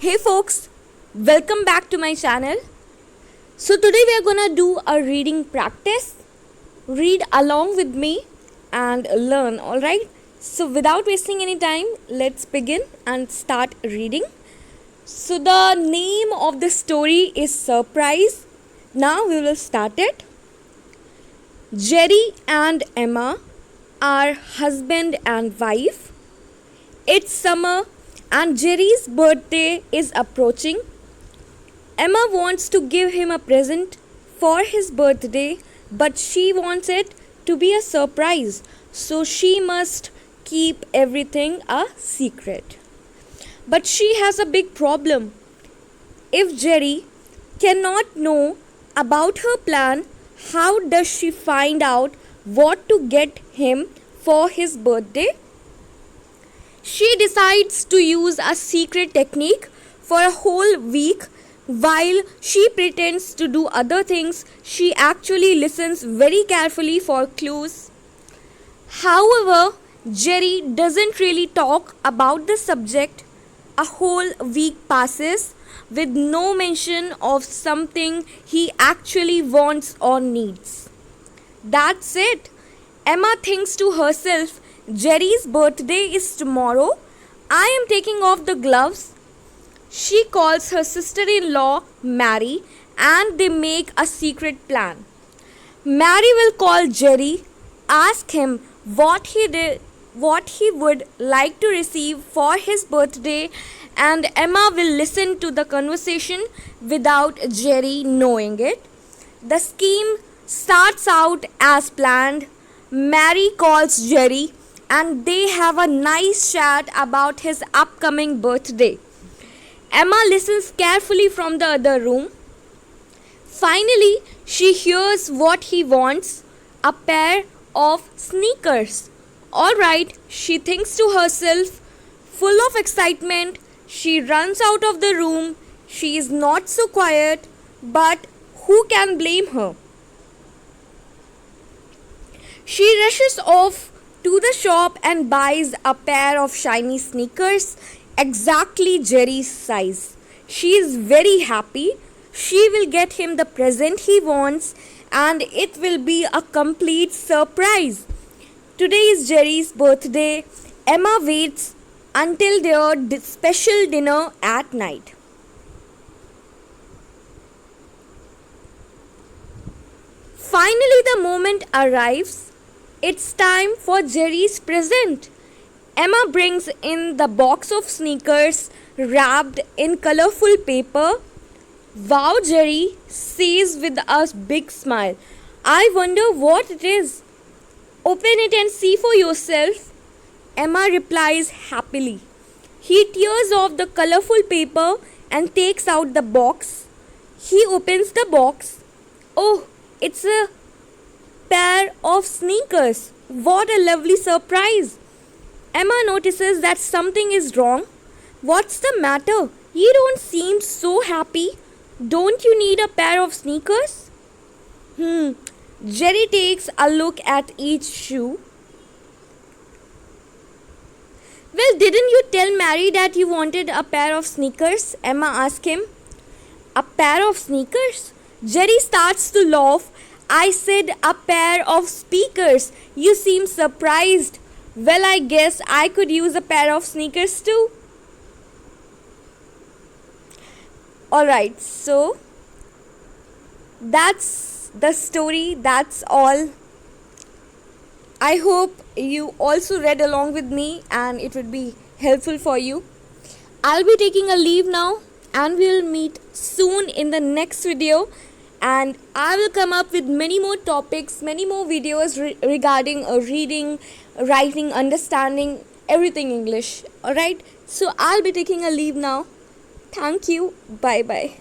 Hey folks, welcome back to my channel. So today we are gonna do a reading practice. Read along with me and learn, alright? So without wasting any time, let's begin and start reading. So the name of the story is Surprise. Now we will start it. Jerry and Emma are husband and wife. It's summer and Jerry's birthday is approaching. Emma wants to give him a present for his birthday, but she wants it to be a surprise, so she must keep everything a secret. But she has a big problem. If Jerry cannot know about her plan, how does she find out what to get him for his birthday? She decides to use a secret technique for a whole week. While she pretends to do other things, she actually listens very carefully for clues. However, Jerry doesn't really talk about the subject. A whole week passes with no mention of something he actually wants or needs. That's it. Emma thinks to herself, Jerry's birthday is tomorrow. I am taking off the gloves. She calls her sister-in-law Mary and they make a secret plan. Mary will call Jerry, ask him what he would like to receive for his birthday, and Emma will listen to the conversation without Jerry knowing it. The scheme starts out as planned. Mary calls Jerry and they have a nice chat about his upcoming birthday. Emma listens carefully from the other room. Finally, she hears what he wants, a pair of sneakers. Alright, she thinks to herself, full of excitement. She runs out of the room. She is not so quiet, but who can blame her? She rushes off to the shop and buys a pair of shiny sneakers, exactly Jerry's size. She is very happy. She will get him the present he wants and it will be a complete surprise. Today is Jerry's birthday. Emma waits until their special dinner at night. Finally, the moment arrives. It's time for Jerry's present. Emma brings in the box of sneakers wrapped in colorful paper. Wow, Jerry says with a big smile. I wonder what it is. Open it and see for yourself. Emma replies happily. He tears off the colorful paper and takes out the box. He opens the box. Oh, it's a pair of sneakers. What a lovely surprise. Emma notices that something is wrong. What's the matter? You don't seem so happy. Don't you need a pair of sneakers? Jerry takes a look at each shoe. Well, didn't you tell Mary that you wanted a pair of sneakers? Emma asked him. A pair of sneakers? Jerry starts to laugh. I said a pair of speakers. You seem surprised. Well, I guess I could use a pair of sneakers too. Alright, so that's the story. That's all. I hope you also read along with me and it would be helpful for you. I'll be taking a leave now and we'll meet soon in the next video. And I will come up with many more topics, many more videos regarding reading, writing, understanding, everything English. Alright, so I'll be taking a leave now. Thank you. Bye bye.